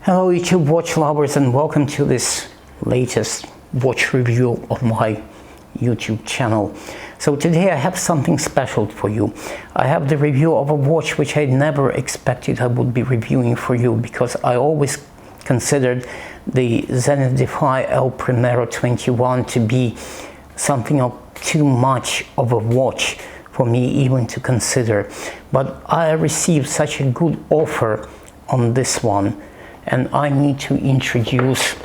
Hello YouTube watch lovers, and welcome to this latest watch review of my YouTube channel. So today I have something special for you. I have the review of a watch which I never expected I would be reviewing for you, because I always considered the Zenith Defy El Primero 21 to be something of too much of a watch for me even to consider. But I received such a good offer on this one, and I need to introduce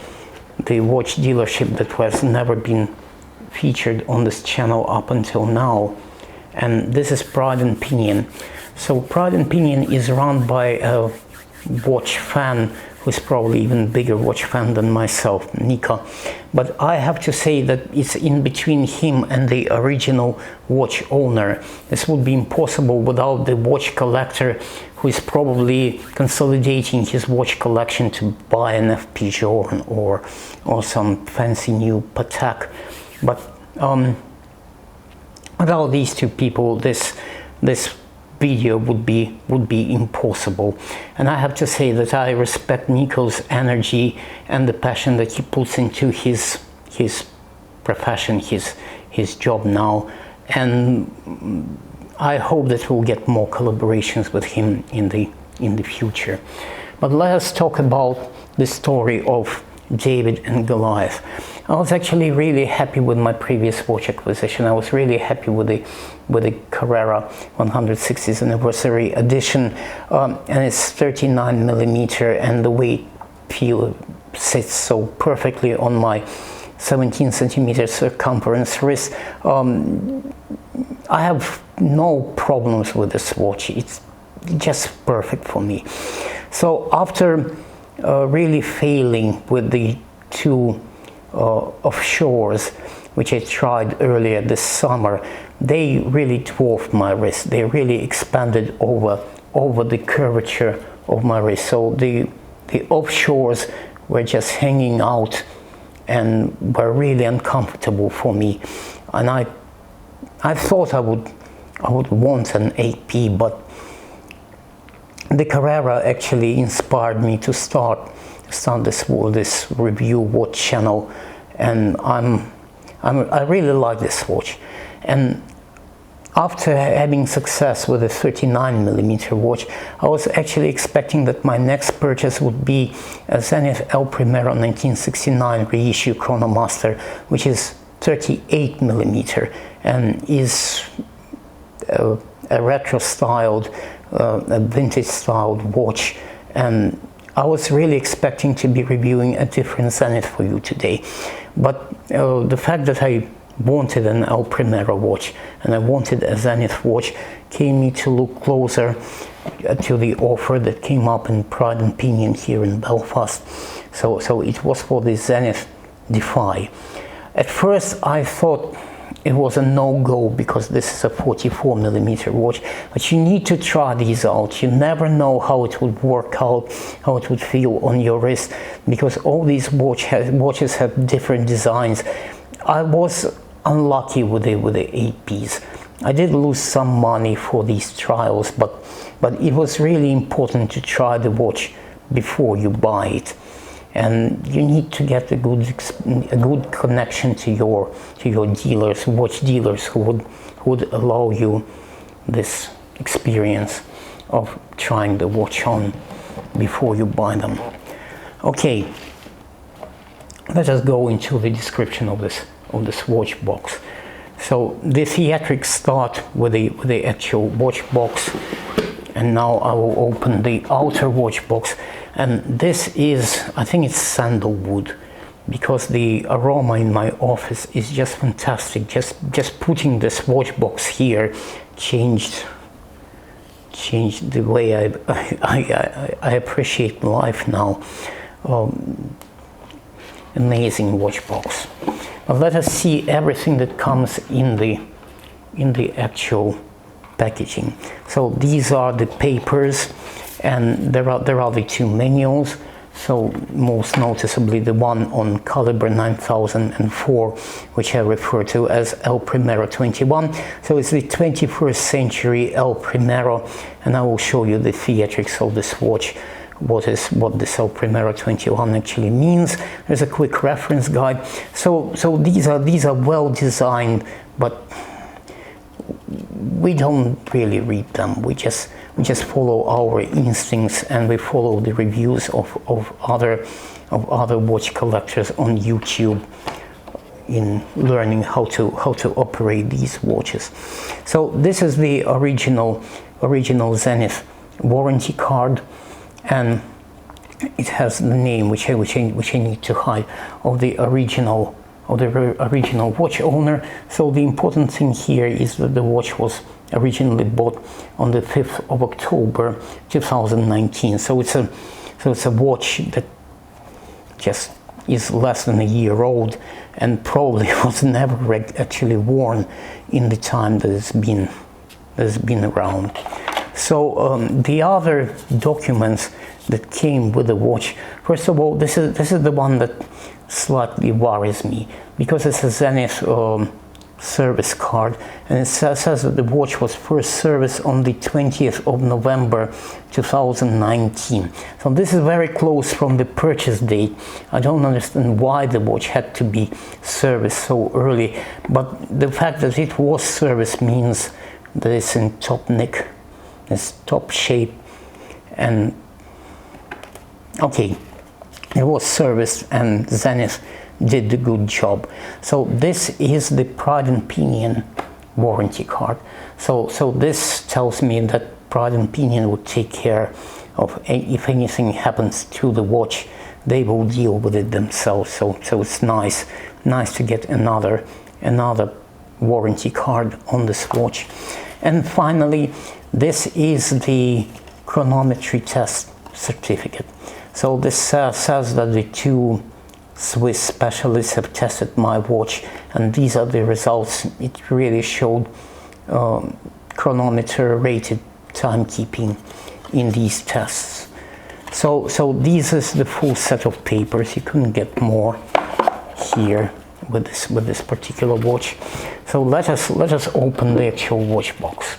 the watch dealership that has never been featured on this channel up until now, and this is Pride and Pinion. So Pride and Pinion is run by a watch fan who's probably even bigger watch fan than myself, Nika. But I have to say that it's in between him and the original watch owner. This would be impossible without the watch collector who is probably consolidating his watch collection to buy an FP or some fancy new Patek. But without these two people, this video would be impossible. And I have to say that I respect Nico's energy and the passion that he puts into his profession, his job now, and I hope that we'll get more collaborations with him in the future. But let us talk about the story of David and Goliath. I was actually really happy with my previous watch acquisition. I was really happy with the Carrera 160th anniversary edition, and it's 39 millimeter, and the weight sits so perfectly on my 17 centimeter circumference wrist. I have no problems with this watch. It's just perfect for me. So after really failing with the two offshores which I tried earlier this summer, they really dwarfed my wrist. They really expanded over the curvature of my wrist. So the offshores were just hanging out and were really uncomfortable for me. And I thought I would want an AP, but the Carrera actually inspired me to start this review watch channel, and I really like this watch. And after having success with a 39 millimeter watch, I was actually expecting that my next purchase would be a Zenith El Primero 1969 reissue Chronomaster, which is 38 millimeter and is a retro styled, a vintage styled watch. And I was really expecting to be reviewing a different Zenith for you today. But the fact that I wanted an El Primero watch and I wanted a Zenith watch came me to look closer to the offer that came up in Pride and Pinion here in Belfast. So it was for the Zenith Defy. At first I thought it was a no-go because this is a 44 millimeter watch, but you need to try these out. You never know how it would work out, how it would feel on your wrist, because all these watches have different designs. I was unlucky with the APs. I did lose some money for these trials, but it was really important to try the watch before you buy it. And you need to get a good connection to your dealers, watch dealers, who would allow you this experience of trying the watch on before you buy them. Okay, let us go into the description of this watch box. So the Theatrics start with the actual watch box, and now I will open the outer watch box. And this is, I think it's sandalwood, because the aroma in my office is just fantastic. Just putting this watch box here changed the way I appreciate life now. Amazing watch box. But let us see everything that comes in the actual packaging. So these are the papers, and there are the two manuals. So most noticeably the one on caliber 9004, which I refer to as El Primero 21. So it's the 21st century El Primero, and I will show you the theatrics of this watch what this El Primero 21 actually means. There's a quick reference guide. So these are well designed, but we don't really read them. We just follow our instincts, and we follow the reviews of other watch collectors on YouTube in learning how to operate these watches. So this is the original Zenith warranty card, and it has the name which I need to hide of the original watch owner. So the important thing here is that the watch was originally bought on the 5th of October 2019. So it's a watch that just is less than a year old and probably was never actually worn in the time that it's been around. So the other documents that came with the watch, first of all, this is the one that slightly worries me, because it's a Zenith service card, and it says that the watch was first serviced on the 20th of November 2019. So this is very close from the purchase date. I don't understand why the watch had to be serviced so early, but the fact that it was serviced means that it's in top nick, it's top shape, and okay, it was serviced and Zenith did a good job. So this is the Pride and Pinion warranty card. So this tells me that Pride and Pinion would take care of if anything happens to the watch, they will deal with it themselves. So it's nice to get another warranty card on this watch. And finally, this is the chronometry test certificate. So this says that the two Swiss specialists have tested my watch, and these are the results. It really showed chronometer rated timekeeping in these tests. So this is the full set of papers. You couldn't get more here with this particular watch. So let us open the actual watch box.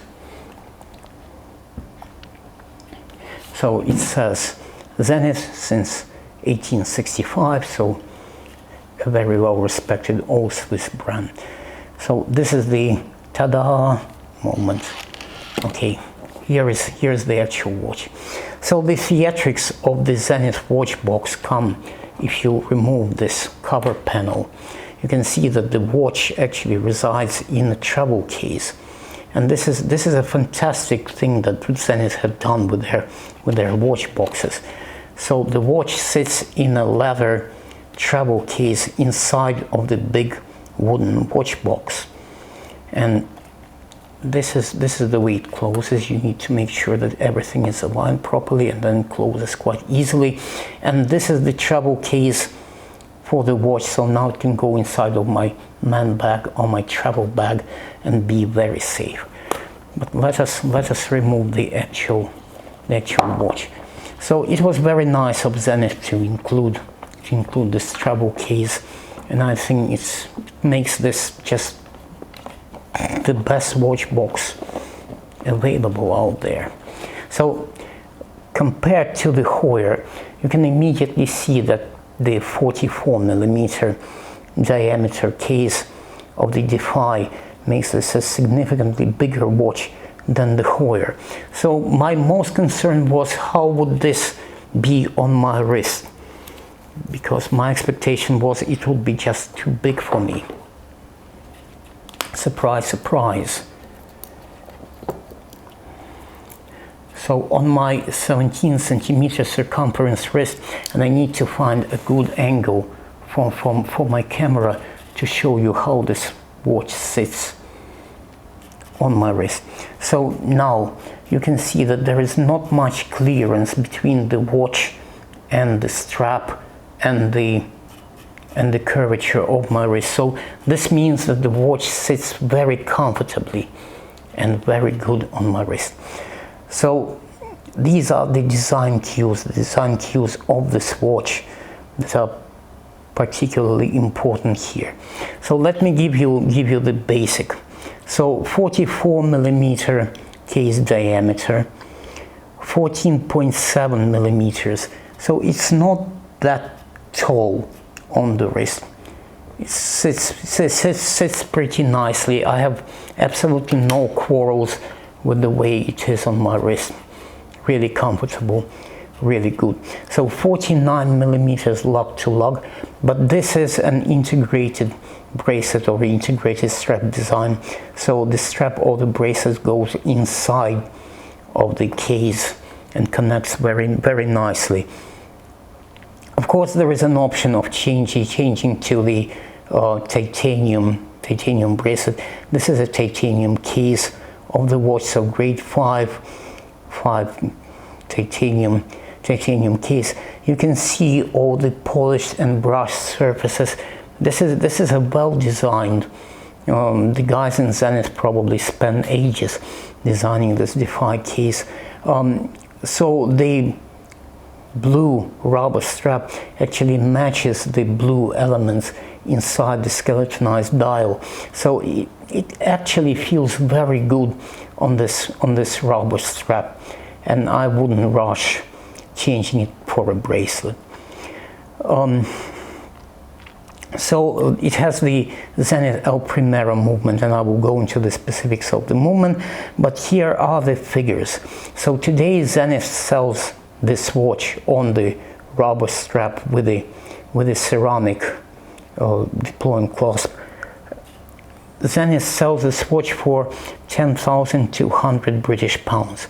So it says Zenith since 1865, so a very well respected old Swiss brand. So this is the ta-da moment. Okay, here is the actual watch. So the theatrics of the Zenith watch box come if you remove this cover panel. You can see that the watch actually resides in a travel case, and this is a fantastic thing that Zenith have done with their watch boxes. So the watch sits in a leather travel case inside of the big wooden watch box, and this is the way it closes. You need to make sure that everything is aligned properly, and then it closes quite easily. And this is the travel case for the watch, so now it can go inside of my man bag or my travel bag and be very safe. But let us remove the actual watch. So it was very nice of Zenith to include this travel case, and I think it makes this just the best watch box available out there. So compared to the Hoyer, you can immediately see that the 44mm diameter case of the Defy makes this a significantly bigger watch than the Hoyer. So my most concern was how would this be on my wrist, because my expectation was it would be just too big for me. Surprise, surprise. So on my 17cm circumference wrist, and I need to find a good angle for my camera to show you how this watch sits on my wrist. So now you can see that there is not much clearance between the watch and the strap and the curvature of my wrist. So this means that the watch sits very comfortably and very good on my wrist. So these are the design cues of this watch that are particularly important here. So let me give you the basic. So 44mm case diameter, 14.7 millimeters. So it's not that tall on the wrist. It sits pretty nicely. I have absolutely no quarrels with the way it is on my wrist. Really comfortable, really good. So 49 millimeters lug to lug, but this is an integrated bracelet or integrated strap design. So the strap or the bracelet goes inside of the case and connects very nicely. Of course, there is an option of changing to the titanium bracelet. This is a titanium case of the watch, so grade 5 titanium case. You can see all the polished and brushed surfaces. This is a well designed. The guys in Zenith probably spent ages designing this Defy case. So the blue rubber strap actually matches the blue elements inside the skeletonized dial. So it actually feels very good on this rubber strap, and I wouldn't rush changing it for a bracelet. So it has the Zenith El Primero movement, and I will go into the specifics of the movement, but here are the figures. So today Zenith sells this watch on the rubber strap with a ceramic deploying clasp. Zenith sells this watch for 10,200 British pounds,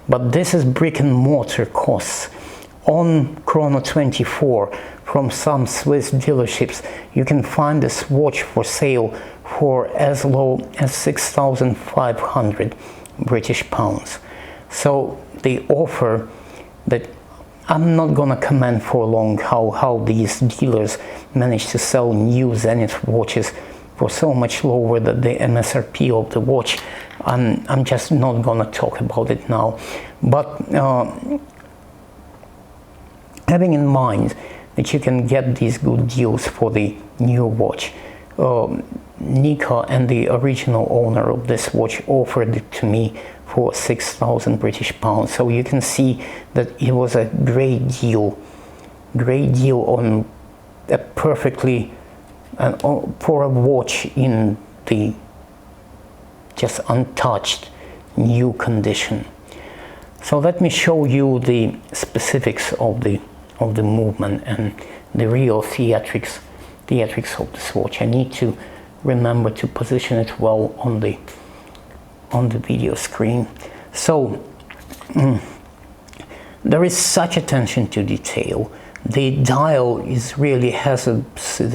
but this is brick and mortar costs. On Chrono24, from some Swiss dealerships, you can find this watch for sale for as low as 6,500 British pounds. So they offer that. I'm not gonna comment for long how these dealers manage to sell new Zenith watches for so much lower than the MSRP of the watch. I'm just not gonna talk about it now. But having in mind that you can get these good deals for the new watch, Nika and the original owner of this watch offered it to me for 6,000 British pounds. So you can see that it was a great deal on a perfectly, for a watch in the just untouched new condition. So let me show you the specifics of the movement and the real theatrics of this watch. I need to remember to position it well on the video screen. So there is such attention to detail. The dial has a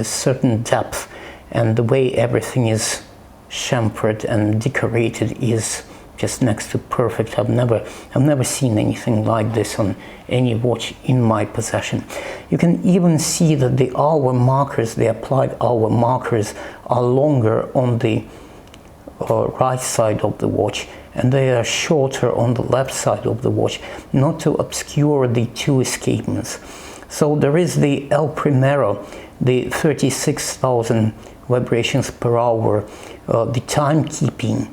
certain depth, and the way everything is chamfered and decorated is just next to perfect. I've never seen anything like this on any watch in my possession. You can even see that the hour markers, the applied hour markers, are longer on the right side of the watch, and they are shorter on the left side of the watch, not to obscure the two escapements. So there is the El Primero, the 36,000 vibrations per hour, the timekeeping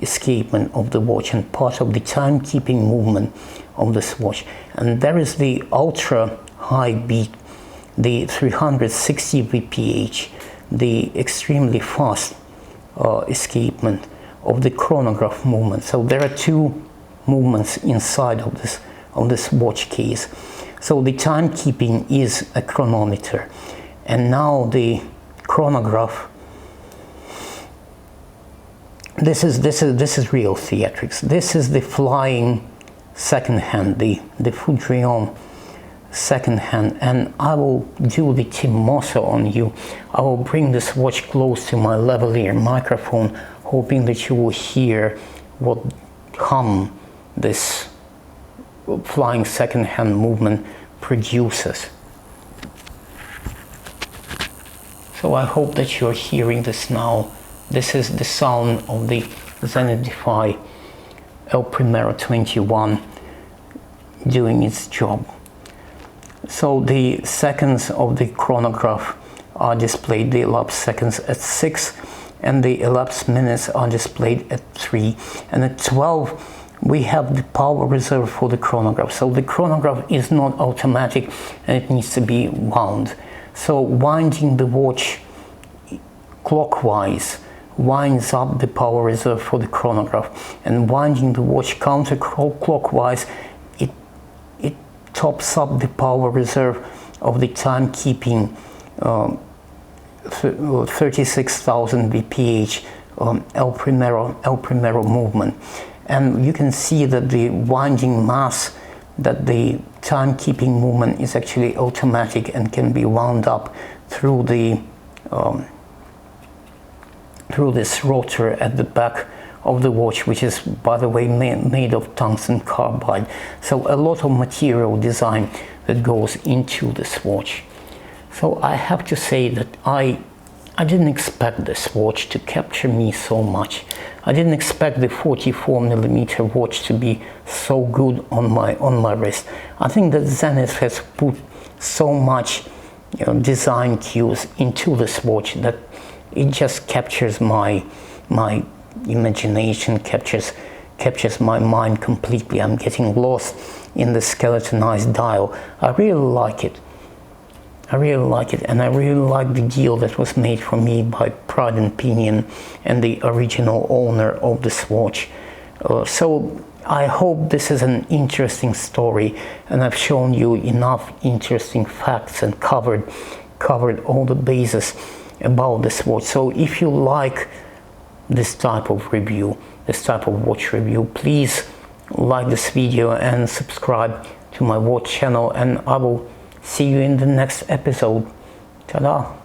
escapement of the watch and part of the timekeeping movement of this watch. And there is the ultra high beat, the 360 VPH, the extremely fast escapement of the chronograph movement. So there are two movements inside of this watch case. So the timekeeping is a chronometer, and now the chronograph. This is real theatrics. This is the flying second hand, the Foudrillon second hand, and I will do the Timoso on you. I will bring this watch close to my lavalier microphone, hoping that you will hear what hum this flying second hand movement produces. So I hope that you're hearing this now. This is the sound of the Zenith Defy El Primero 21 doing its job. So the seconds of the chronograph are displayed, the elapsed seconds at 6, and the elapsed minutes are displayed at 3. And at 12, we have the power reserve for the chronograph. So the chronograph is not automatic and it needs to be wound. So winding the watch clockwise winds up the power reserve for the chronograph, and winding the watch counterclockwise, it tops up the power reserve of the timekeeping 36,000 bph El Primero movement. And you can see that the winding mass, that the timekeeping movement is actually automatic and can be wound up through the through this rotor at the back of the watch, which is, by the way, made of tungsten carbide. So a lot of material design that goes into this watch. So I have to say that I didn't expect this watch to capture me so much. I didn't expect the 44mm watch to be so good on my wrist. I think that Zenith has put so much, design cues into this watch that it just captures my imagination, captures my mind completely. I'm getting lost in the skeletonized dial. I really like it. I really like it, and I really like the deal that was made for me by Pride and Pinion and the original owner of this watch. So I hope this is an interesting story, and I've shown you enough interesting facts and covered all the bases about this watch. So if you like this type of review, this type of watch review, please like this video and subscribe to my watch channel, and I will see you in the next episode. Ta-da!